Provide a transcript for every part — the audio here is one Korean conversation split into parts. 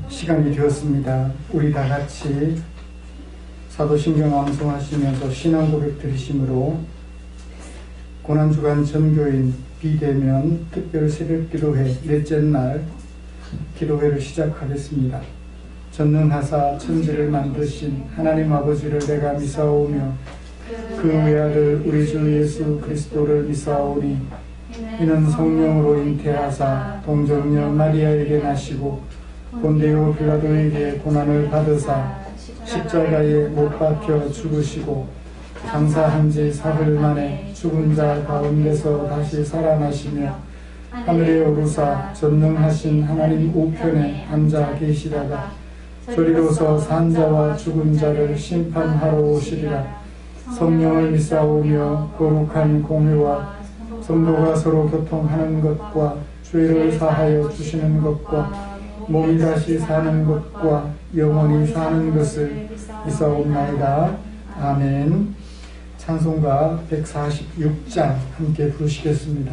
시간이 되었습니다. 우리 다 같이 사도신경 암송하시면서 신앙 고백 드리심으로 고난주간 전교인 비대면 특별 새벽기도회 넷째 날 기도회를 시작하겠습니다. 전능하사 천지를 만드신 하나님 아버지를 내가 미사오며 그 외아들 우리 주 예수 그리스도를 미사오니 이는 성령으로 잉태하사 동정녀 마리아에게 나시고 본디오 빌라도에게 고난을 받으사 십자가에 못 박혀 죽으시고 장사한 지 사흘 만에 죽은 자 가운데서 다시 살아나시며 하늘에 오르사 전능하신 하나님 우편에 앉아 계시다가 저리로서 산 자와 죽은 자를 심판하러 오시리라. 성령을 믿사오며 거룩한 공회와 성도가 서로 교통하는 것과 죄를 사하여 주시는 것과 몸이 다시 사는 것과 영원히 사는 것을 믿사옵나이다. 아멘. 찬송가 146장 함께 부르시겠습니다.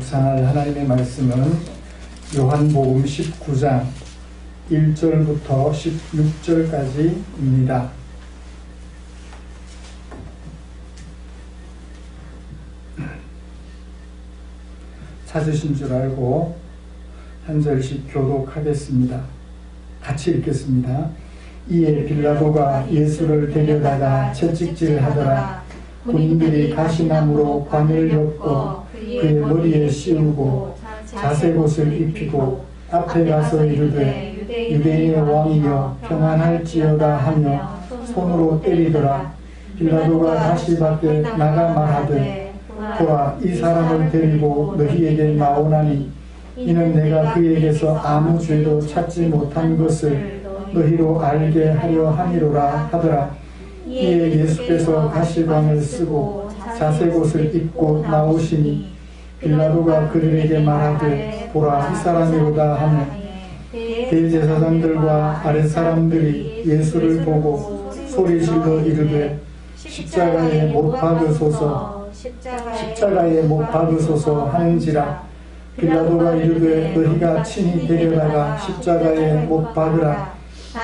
묵상할 하나님의 말씀은 요한복음 19장 1절부터 16절까지입니다. 찾으신 줄 알고 한 절씩 교독하겠습니다. 같이 읽겠습니다. 이에 빌라도가 예수를 데려다가 채찍질하더라. 군인들이 가시나무로 관을 엮고 그의 머리에 씌우고 자색 옷을 입히고 앞에 가서 이르되 유대인의 왕이여 평안할지어다 하며 손으로 때리더라. 빌라도가 다시 밖에 나가 말하되 보라, 이 사람을 데리고 너희에게 나오나니 이는 내가 그에게서 아무 죄도 찾지 못한 것을 너희로 알게 하려 함이로라 하더라. 이에 예수께서 가시관을 쓰고 자색 옷을 입고 나오시니 빌라도가 그들에게 말하되 보라, 이 사람이로다 하며 대제사장들과 아랫사람들이 예수를 보고 소리질러 이르되 십자가에 못 박으소서, 십자가에 못 박으소서 하는지라. 빌라도가 이르되 너희가 친히 데려다가 십자가에 못 박으라.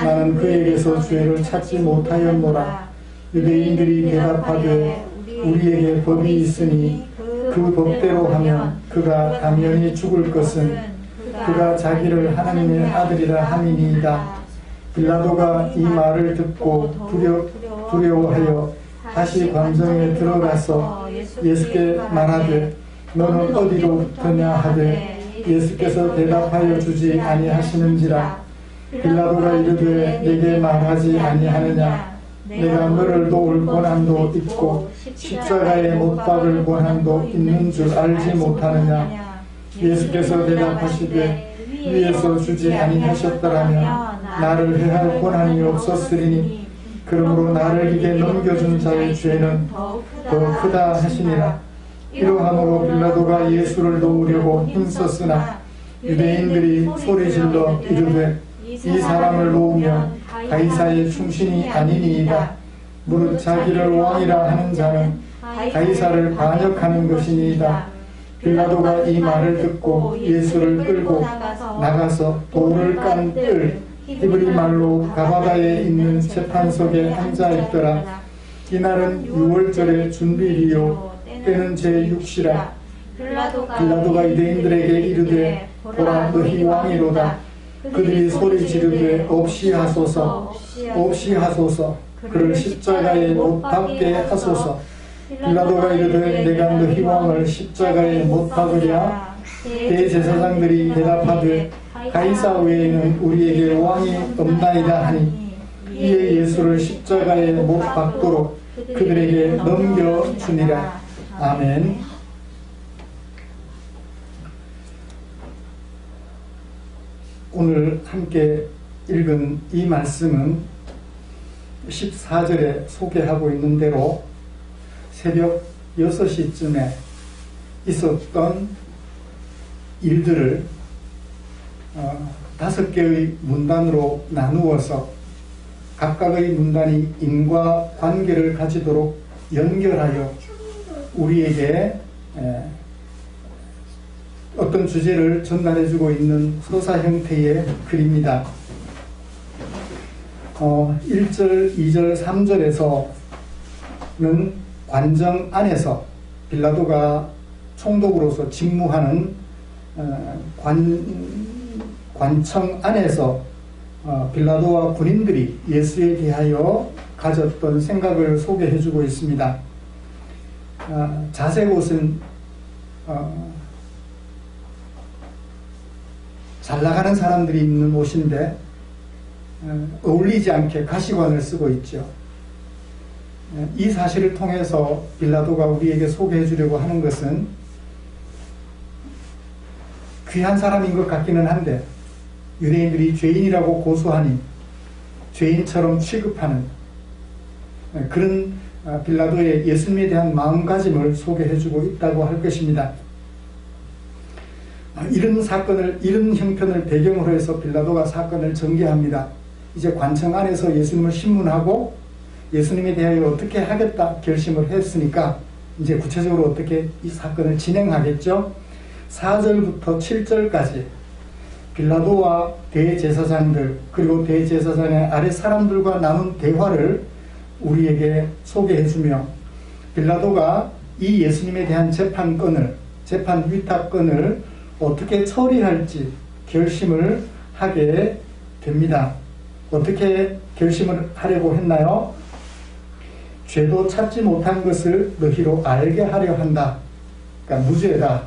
나는 그에게서 죄를 찾지 못하였노라. 유대인들이 대답하되 우리에게 법이 있으니 그 법대로 하면 그가 당연히 죽을 것은 그가 자기를 하나님의 아들이라 함이니이다. 빌라도가 이 말을 듣고 두려워하여 다시 관정에 들어가서 예수께 말하되 너는 어디로 붙었냐 하되 예수께서 대답하여 주지 아니하시는지라. 빌라도가 이르되 내게 말하지 아니하느냐. 내가 너를 도울 권한도 있고 십자가에 못 박을 권한도 있는 줄 알지 못하느냐. 예수께서 대답하시되 위에서 주지 아니하셨더라면 나를 해할 권한이 없었으리니 그러므로 나를 이게 넘겨준 자의 죄는 더 크다 하시니라. 이러함으로 빌라도가 예수를 놓으려고 힘썼으나 유대인들이 소리질러 이르되 이 사람을 놓으면 가이사의 충신이 아니니이다. 무릇 자기를 왕이라 하는 자는 가이사를 반역하는 것이니이다. 빌라도가 이 말을 듣고 예수를 끌고 나가서 돌을 깐 뜰 히브리 말로 가바다에 있는 재판석에 앉아 있더라. 이날은 6월절의 준비일이요 때는 제6시라. 빌라도가 유대인들에게 이르되 보라, 너희 왕이로다. 그들이 소리 지르되 없이 하소서, 없이 하소서. 그를 십자가에 못 박게 하소서. 빌라도가 이르되 내가 너희 왕을 십자가에 못 박으랴. 대제사장들이 대답하되 가이사 외에는 우리에게 왕이 없나이다 하니 이에 예수를 십자가에 못 박도록 그들에게 넘겨주니라. 아멘. 오늘 함께 읽은 이 말씀은 14절에 소개하고 있는 대로 새벽 6시쯤에 있었던 일들을 5개의 문단으로 나누어서 각각의 문단이 인과관계를 가지도록 연결하여 우리에게 어떤 주제를 전달해주고 있는 서사 형태의 글입니다. 1절, 2절, 3절에서는 관정 안에서 빌라도가 총독으로서 직무하는 관청 안에서 빌라도와 군인들이 예수에 대하여 가졌던 생각을 소개해주고 있습니다. 자색 옷은 잘 나가는 사람들이 입는 옷인데 어울리지 않게 가시관을 쓰고 있죠. 이 사실을 통해서 빌라도가 우리에게 소개해 주려고 하는 것은 귀한 사람인 것 같기는 한데 유대인들이 죄인이라고 고소하니 죄인처럼 취급하는 그런 빌라도의 예수님에 대한 마음가짐을 소개해 주고 있다고 할 것입니다. 이런 사건을, 이런 형편을 배경으로 해서 빌라도가 사건을 전개합니다. 이제 관청 안에서 예수님을 신문하고 예수님에 대하여 어떻게 하겠다 결심을 했으니까 이제 구체적으로 어떻게 이 사건을 진행하겠죠. 4절부터 7절까지 빌라도와 대제사장들 그리고 대제사장의 아래 사람들과 나눈 대화를 우리에게 소개해주며 빌라도가 이 예수님에 대한 재판 위탁건을 어떻게 처리할지 결심을 하게 됩니다. 어떻게 결심을 하려고 했나요? 죄도 찾지 못한 것을 너희로 알게 하려 한다. 그러니까 무죄다.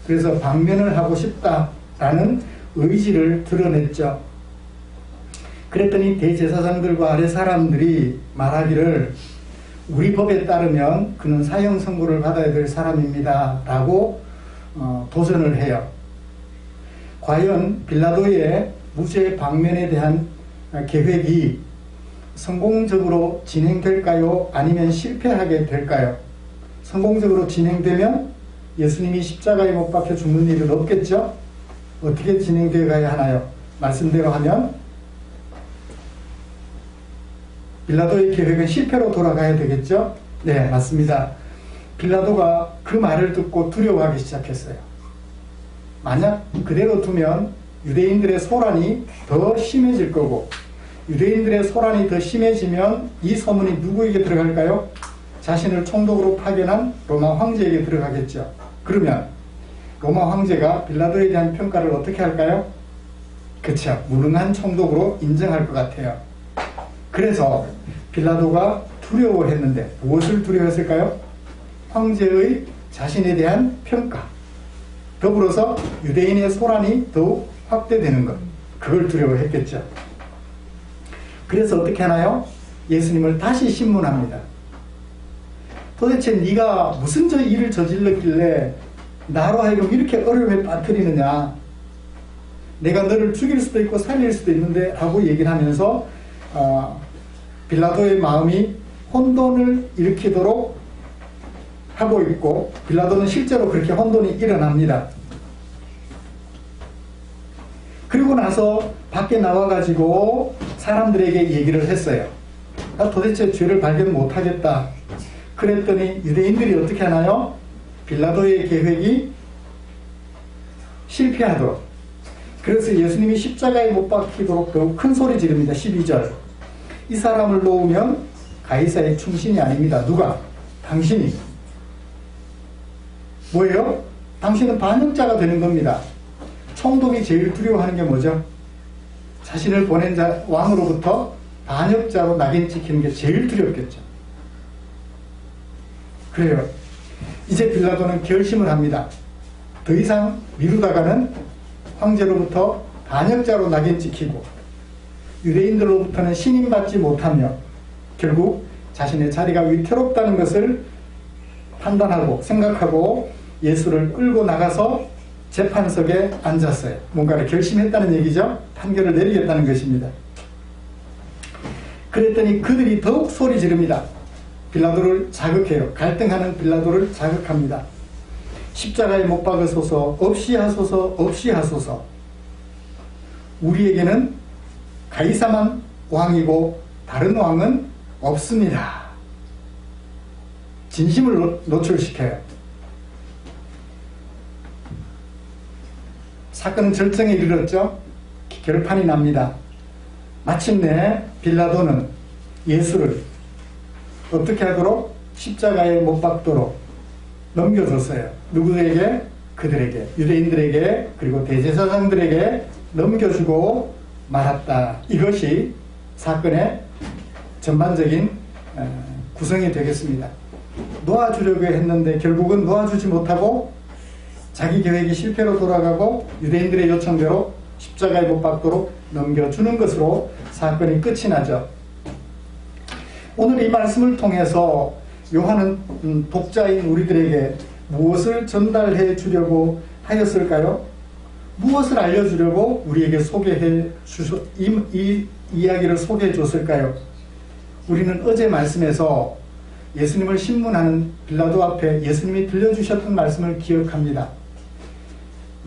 그래서 방면을 하고 싶다라는 의지를 드러냈죠. 그랬더니 대제사장들과 아래 사람들이 말하기를 우리 법에 따르면 그는 사형 선고를 받아야 될 사람입니다 라고 도전을 해요. 과연 빌라도의 무죄 방면에 대한 계획이 성공적으로 진행될까요? 아니면 실패하게 될까요? 성공적으로 진행되면 예수님이 십자가에 못 박혀 죽는 일은 없겠죠? 어떻게 진행되어 가야 하나요? 말씀대로 하면 빌라도의 계획은 실패로 돌아가야 되겠죠? 네, 맞습니다. 빌라도가 그 말을 듣고 두려워하기 시작했어요. 만약 그대로 두면 유대인들의 소란이 더 심해질 거고, 유대인들의 소란이 더 심해지면 이 소문이 누구에게 들어갈까요? 자신을 총독으로 파견한 로마 황제에게 들어가겠죠. 그러면 로마 황제가 빌라도에 대한 평가를 어떻게 할까요? 그쵸, 무능한 총독으로 인정할 것 같아요. 그래서 빌라도가 두려워했는데 무엇을 두려워했을까요? 황제의 자신에 대한 평가, 더불어서 유대인의 소란이 더욱 확대되는 것, 그걸 두려워했겠죠. 그래서 어떻게 하나요? 예수님을 다시 신문합니다. 도대체 네가 무슨 저 일을 저질렀길래 나로 하여금 이렇게 어려움에 빠뜨리느냐, 내가 너를 죽일 수도 있고 살릴 수도 있는데 라고 얘기를 하면서 빌라도의 마음이 혼돈을 일으키도록 하고 있고, 빌라도는 실제로 그렇게 혼돈이 일어납니다. 그리고 나서 밖에 나와가지고 사람들에게 얘기를 했어요. 나 도대체 죄를 발견 못하겠다. 그랬더니 유대인들이 어떻게 하나요? 빌라도의 계획이 실패하도록, 그래서 예수님이 십자가에 못 박히도록 더욱 큰 소리 지릅니다. 12절. 이 사람을 놓으면 가이사의 충신이 아닙니다. 누가? 당신이. 뭐예요? 당신은 반역자가 되는 겁니다. 총독이 제일 두려워하는 게 뭐죠? 자신을 보낸 왕으로부터 반역자로 낙인 찍히는 게 제일 두렵겠죠. 그래요. 이제 빌라도는 결심을 합니다. 더 이상 미루다가는 황제로부터 반역자로 낙인 찍히고 유대인들로부터는 신임받지 못하며 결국 자신의 자리가 위태롭다는 것을 판단하고 생각하고 예수를 끌고 나가서 재판석에 앉았어요. 뭔가를 결심했다는 얘기죠. 판결을 내리겠다는 것입니다. 그랬더니 그들이 더욱 소리 지릅니다. 빌라도를 자극해요. 갈등하는 빌라도를 자극합니다. 십자가에 못 박으소서, 없이 하소서, 없이 하소서. 우리에게는 가이사만 왕이고 다른 왕은 없습니다. 진심을 노출시켜요. 사건은 절정에 이르렀죠. 결판이 납니다. 마침내 빌라도는 예수를 어떻게 하도록? 십자가에 못 박도록 넘겨줬어요. 누구에게? 그들에게, 유대인들에게, 그리고 대제사장들에게 넘겨주고 말았다. 이것이 사건의 전반적인 구성이 되겠습니다. 놓아주려고 했는데 결국은 놓아주지 못하고 자기 계획이 실패로 돌아가고 유대인들의 요청대로 십자가에 못 박도록 넘겨주는 것으로 사건이 끝이 나죠. 오늘 이 말씀을 통해서 요한은 독자인 우리들에게 무엇을 전달해 주려고 하였을까요? 무엇을 알려주려고 우리에게 이 이야기를 소개해 줬을까요? 우리는 어제 말씀에서 예수님을 신문하는 빌라도 앞에 예수님이 들려주셨던 말씀을 기억합니다.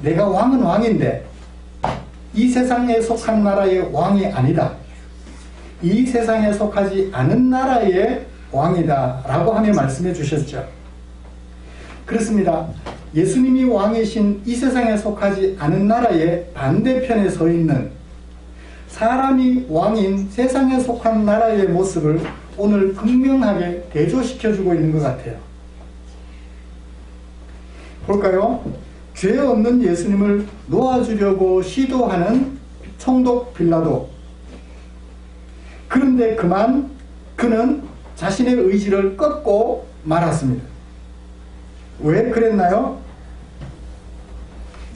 내가 왕은 왕인데 이 세상에 속한 나라의 왕이 아니다. 이 세상에 속하지 않은 나라의 왕이다 라고 하며 말씀해 주셨죠. 그렇습니다. 예수님이 왕이신 이 세상에 속하지 않은 나라의 반대편에 서 있는 사람이 왕인 세상에 속한 나라의 모습을 오늘 극명하게 대조시켜주고 있는 것 같아요. 볼까요? 죄 없는 예수님을 놓아주려고 시도하는 총독 빌라도. 그런데 그는 자신의 의지를 꺾고 말았습니다. 왜 그랬나요?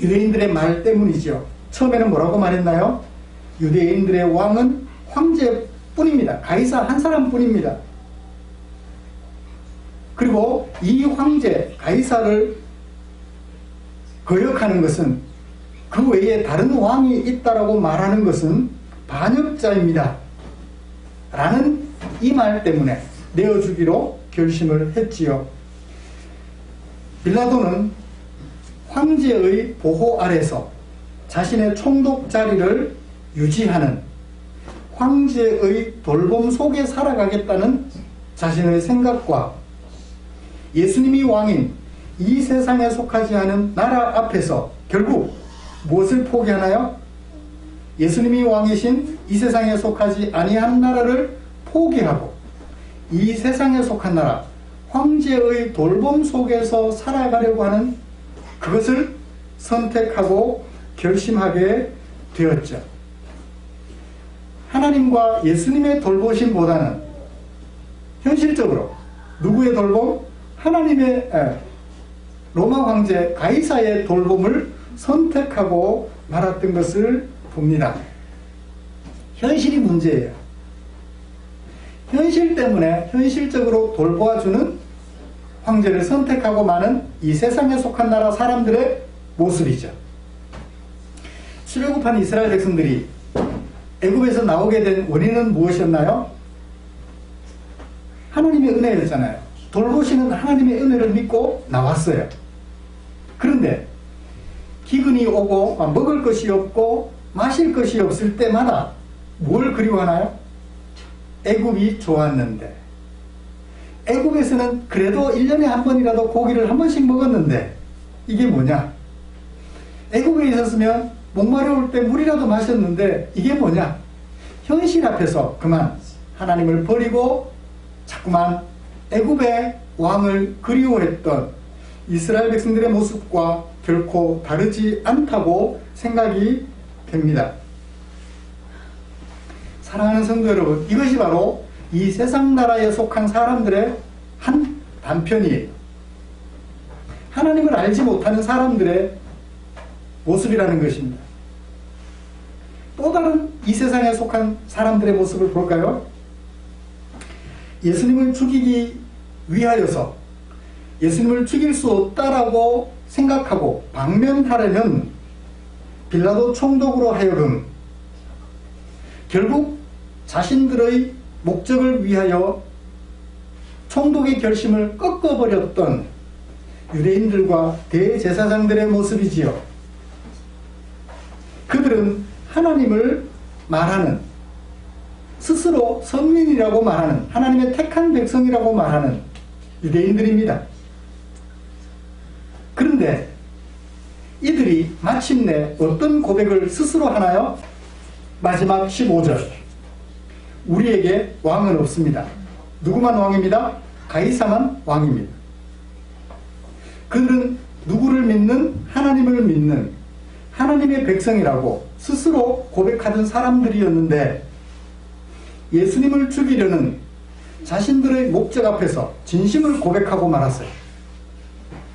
유대인들의 말 때문이죠. 처음에는 뭐라고 말했나요? 유대인들의 왕은 황제뿐입니다. 가이사 한 사람뿐입니다. 그리고 이 황제 가이사를 거역하는 것은, 그 외에 다른 왕이 있다라고 말하는 것은 반역자입니다 라는 이 말 때문에 내어주기로 결심을 했지요. 빌라도는 황제의 보호 아래서 자신의 총독 자리를 유지하는, 황제의 돌봄 속에 살아가겠다는 자신의 생각과 예수님이 왕인 이 세상에 속하지 않은 나라 앞에서 결국 무엇을 포기하나요? 예수님이 왕이신 이 세상에 속하지 아니한 나라를 포기하고 이 세상에 속한 나라, 황제의 돌봄 속에서 살아가려고 하는, 그것을 선택하고 결심하게 되었죠. 하나님과 예수님의 돌보심보다는 현실적으로 누구의 돌봄? 하나님의, 로마 황제 가이사의 돌봄을 선택하고 말았던 것을 봅니다. 현실이 문제예요. 현실 때문에 현실적으로 돌보아주는 황제를 선택하고 마는 이 세상에 속한 나라 사람들의 모습이죠. 출애굽한 이스라엘 백성들이 애굽에서 나오게 된 원인은 무엇이었나요? 하나님의 은혜였잖아요. 돌보시는 하나님의 은혜를 믿고 나왔어요. 그런데 기근이 오고 먹을 것이 없고 마실 것이 없을 때마다 뭘 그리워하나요? 애굽이 좋았는데, 애굽에서는 그래도 1년에 한 번이라도 고기를 한 번씩 먹었는데, 이게 뭐냐? 애굽에 있었으면 목마르울 때 물이라도 마셨는데, 이게 뭐냐? 현실 앞에서 그만 하나님을 버리고 자꾸만 애굽의 왕을 그리워했던 이스라엘 백성들의 모습과 결코 다르지 않다고 생각이 됩니다. 사랑하는 성도 여러분, 이것이 바로 이 세상 나라에 속한 사람들의 한 단편이에요. 하나님을 알지 못하는 사람들의 모습이라는 것입니다. 또 다른 이 세상에 속한 사람들의 모습을 볼까요? 예수님을 죽이기 위하여서 예수님을 죽일 수 없다라고 생각하고 방면하려는 빌라도 총독으로 하여금 결국 자신들의 목적을 위하여 총독의 결심을 꺾어버렸던 유대인들과 대제사장들의 모습이지요. 그들은 하나님을 말하는, 스스로 선민이라고 말하는, 하나님의 택한 백성이라고 말하는 유대인들입니다. 그런데 이들이 마침내 어떤 고백을 스스로 하나요? 마지막 15절. 우리에게 왕은 없습니다. 누구만 왕입니다? 가이사만 왕입니다. 그들은 누구를 믿는? 하나님을 믿는 하나님의 백성이라고 스스로 고백하던 사람들이었는데, 예수님을 죽이려는 자신들의 목적 앞에서 진심을 고백하고 말았어요.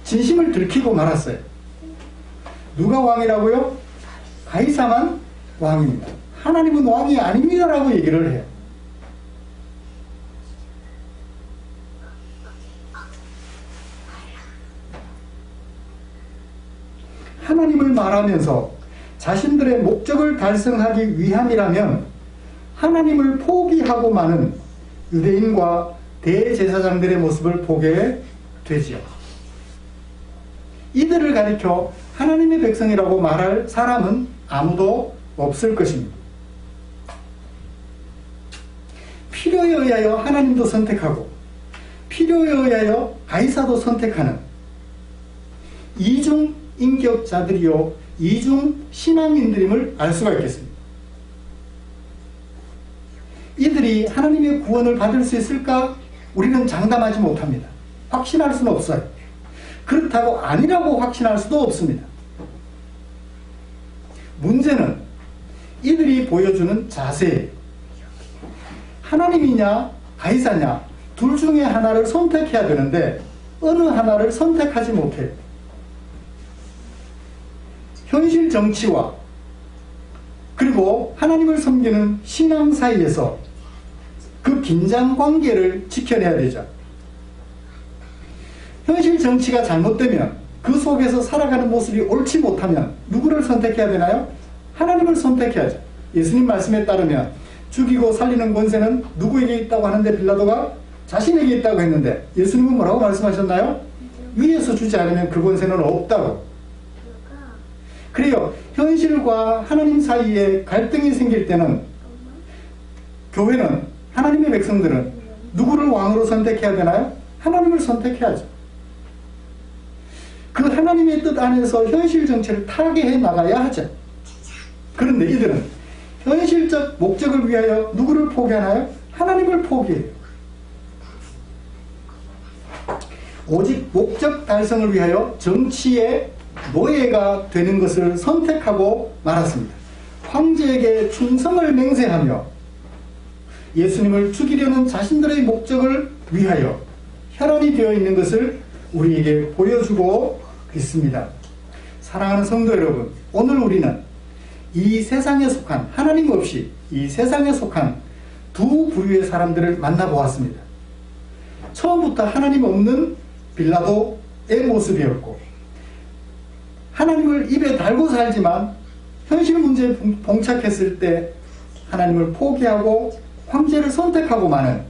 진심을 들키고 말았어요. 누가 왕이라고요? 가이사만 왕입니다. 하나님은 왕이 아닙니다라고 얘기를 해요. 하나님을 말하면서 자신들의 목적을 달성하기 위함이라면 하나님을 포기하고 마는 유대인과 대제사장들의 모습을 보게 되지요. 이들을 가리켜 하나님의 백성이라고 말할 사람은 아무도 없을 것입니다. 필요에 의하여 하나님도 선택하고 필요에 의하여 가이사도 선택하는 이중 인격자들이요, 이중 신앙인들임을 알 수가 있겠습니다. 이들이 하나님의 구원을 받을 수 있을까? 우리는 장담하지 못합니다. 확신할 수는 없어요. 그렇다고 아니라고 확신할 수도 없습니다. 문제는 이들이 보여주는 자세예요. 하나님이냐 가이사냐 둘 중에 하나를 선택해야 되는데 어느 하나를 선택하지 못해요. 현실 정치와 그리고 하나님을 섬기는 신앙 사이에서 그 긴장 관계를 지켜내야 되죠. 현실 정치가 잘못되면 그 속에서 살아가는 모습이 옳지 못하면 누구를 선택해야 되나요? 하나님을 선택해야죠. 예수님 말씀에 따르면 죽이고 살리는 권세는 누구에게 있다고 하는데 빌라도가 자신에게 있다고 했는데 예수님은 뭐라고 말씀하셨나요? 위에서 주지 않으면 그 권세는 없다고. 그래요. 현실과 하나님 사이에 갈등이 생길 때는 교회는, 하나님의 백성들은 누구를 왕으로 선택해야 되나요? 하나님을 선택해야죠. 그 하나님의 뜻 안에서 현실 정치를 타개해 나가야 하죠. 그런데 이들은 현실적 목적을 위하여 누구를 포기하나요? 하나님을 포기해요. 오직 목적 달성을 위하여 정치의 노예가 되는 것을 선택하고 말았습니다. 황제에게 충성을 맹세하며 예수님을 죽이려는 자신들의 목적을 위하여 혈안이 되어 있는 것을 우리에게 보여주고 있습니다. 사랑하는 성도 여러분, 오늘 우리는 이 세상에 속한, 하나님 없이 이 세상에 속한 두 부류의 사람들을 만나보았습니다. 처음부터 하나님 없는 빌라도의 모습이었고, 하나님을 입에 달고 살지만 현실 문제에 봉착했을 때 하나님을 포기하고 황제를 선택하고 마는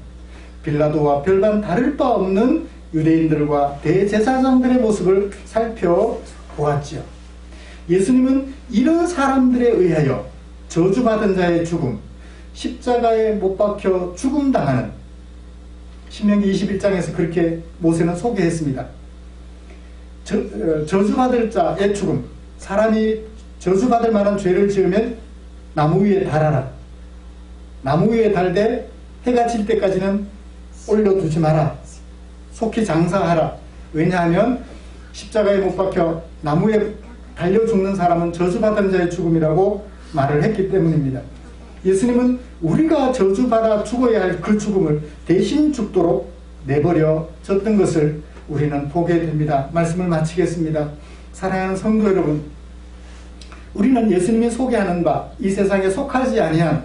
빌라도와 별반 다를 바 없는 유대인들과 대제사장들의 모습을 살펴보았지요. 예수님은 이런 사람들에 의하여 저주받은 자의 죽음, 십자가에 못 박혀 죽음당하는, 신명기 21장에서 그렇게 모세는 소개했습니다. 저주받을 자의 죽음, 사람이 저주받을 만한 죄를 지으면 나무 위에 달아라. 나무 위에 달되 해가 질 때까지는 올려두지 마라. 속히 장사하라. 왜냐하면 십자가에 못 박혀 나무에 달려 죽는 사람은 저주받은 자의 죽음이라고 말을 했기 때문입니다. 예수님은 우리가 저주받아 죽어야 할 그 죽음을 대신 죽도록 내버려졌던 것을 우리는 보게 됩니다. 말씀을 마치겠습니다. 사랑하는 성도 여러분, 우리는 예수님이 소개하는 바 이 세상에 속하지 아니한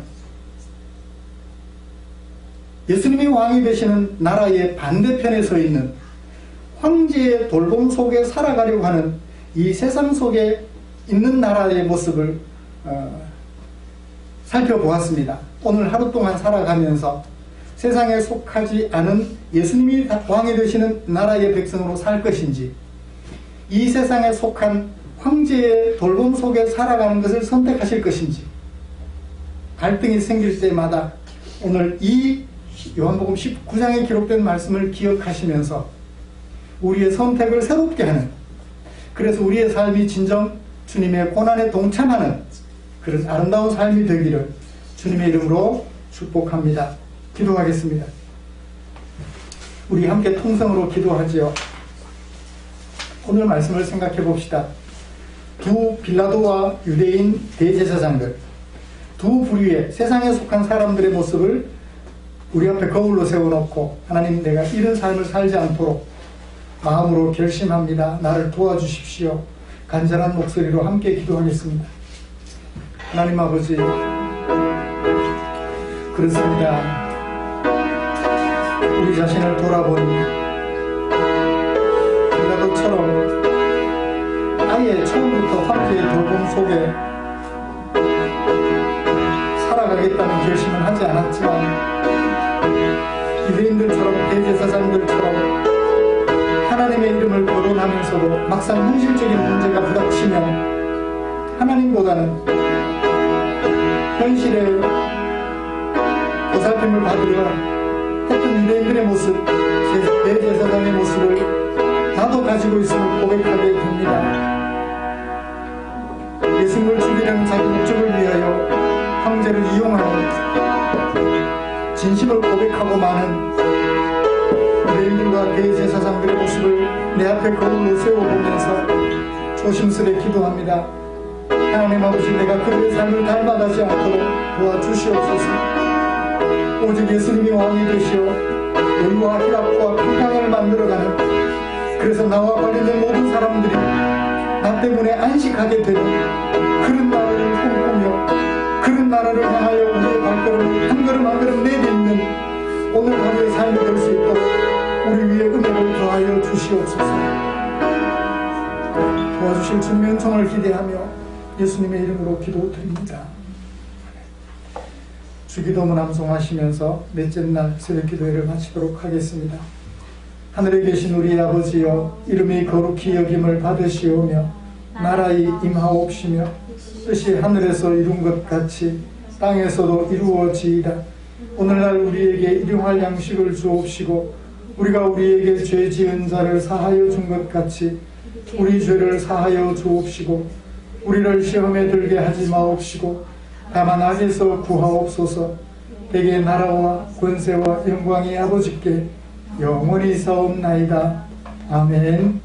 예수님이 왕이 되시는 나라의 반대편에 서 있는 황제의 돌봄 속에 살아가려고 하는 이 세상 속에 있는 나라의 모습을 살펴보았습니다. 오늘 하루 동안 살아가면서 세상에 속하지 않은 예수님이 왕이 되시는 나라의 백성으로 살 것인지, 이 세상에 속한 황제의 돌봄 속에 살아가는 것을 선택하실 것인지, 갈등이 생길 때마다 오늘 이 요한복음 19장에 기록된 말씀을 기억하시면서 우리의 선택을 새롭게 하는, 그래서 우리의 삶이 진정 주님의 고난에 동참하는 그런 아름다운 삶이 되기를 주님의 이름으로 축복합니다. 기도하겠습니다. 우리 함께 통성으로 기도하지요. 오늘 말씀을 생각해 봅시다. 두 빌라도와 유대인 대제사장들, 두 부류의 세상에 속한 사람들의 모습을 우리 앞에 거울로 세워놓고, 하나님, 내가 이런 삶을 살지 않도록 마음으로 결심합니다. 나를 도와주십시오. 간절한 목소리로 함께 기도하겠습니다. 하나님 아버지, 그렇습니다. 우리 자신을 돌아보니 빌라도처럼 아예 처음부터 황제의 돌봄 속에 살아가겠다는 결심을 하지 않았지만, 유대인들처럼 대제사장들처럼 하나님의 이름을 거론하면서도 막상 현실적인 문제가 부닥치면 하나님보다는 현실에 보살핌을 받으려 했던 유대인들의 모습, 대제사장의 모습을 나도 가지고 있음을 고백하게 됩니다. 예수님을 죽이려는 자기 목적을 위하여 황제를 이용하는, 진심을 고백하고 많은 유대인들과 대제사장들의 모습을 내 앞에 거울로 세워보면서 조심스레 기도합니다. 하나님 아버지, 내가 그들의 삶을 닮아가지 않도록 도와주시옵소서. 오직 예수님이 왕이 되시어 의와 희락과 평강을 만들어가는, 그래서 나와 관련된 모든 사람들이 나 때문에 안식하게 되는 그런 나라를 꿈꾸며 그런 나라를 향하여 우리의 발걸음을 한 걸음 한 걸음 내딛는 오늘 하루의 삶이 될 수 있도록 우리 위에 은혜를 더하여 주시옵소서. 도와주실 주님의 은총을 기대하며 예수님의 이름으로 기도드립니다. 주기도문 암송하시면서 넷째 날 새벽 기도회를 마치도록 하겠습니다. 하늘에 계신 우리 아버지여, 이름이 거룩히 여김을 받으시오며 나라의 임하옵시며 뜻이 하늘에서 이룬 것 같이 땅에서도 이루어지이다. 오늘날 우리에게 일용할 양식을 주옵시고 우리가 우리에게 죄 지은 자를 사하여 준 것 같이 우리 죄를 사하여 주옵시고 우리를 시험에 들게 하지 마옵시고 다만 악에서 구하옵소서. 대개 나라와 권세와 영광이 아버지께 영원히 사옵나이다. 아멘.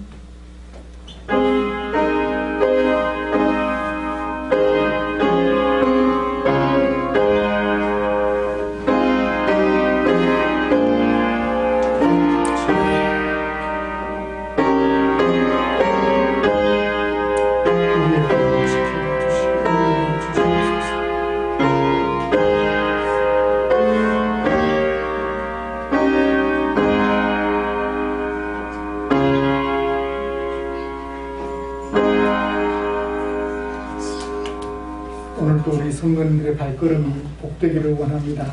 오늘도 우리 성도님들의 발걸음이 복되기를 원합니다.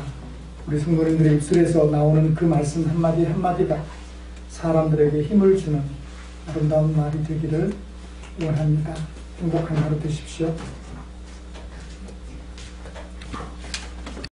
우리 성도님들의 입술에서 나오는 그 말씀 한마디 한마디가 사람들에게 힘을 주는 아름다운 말이 되기를 원합니다. 행복한 하루 되십시오.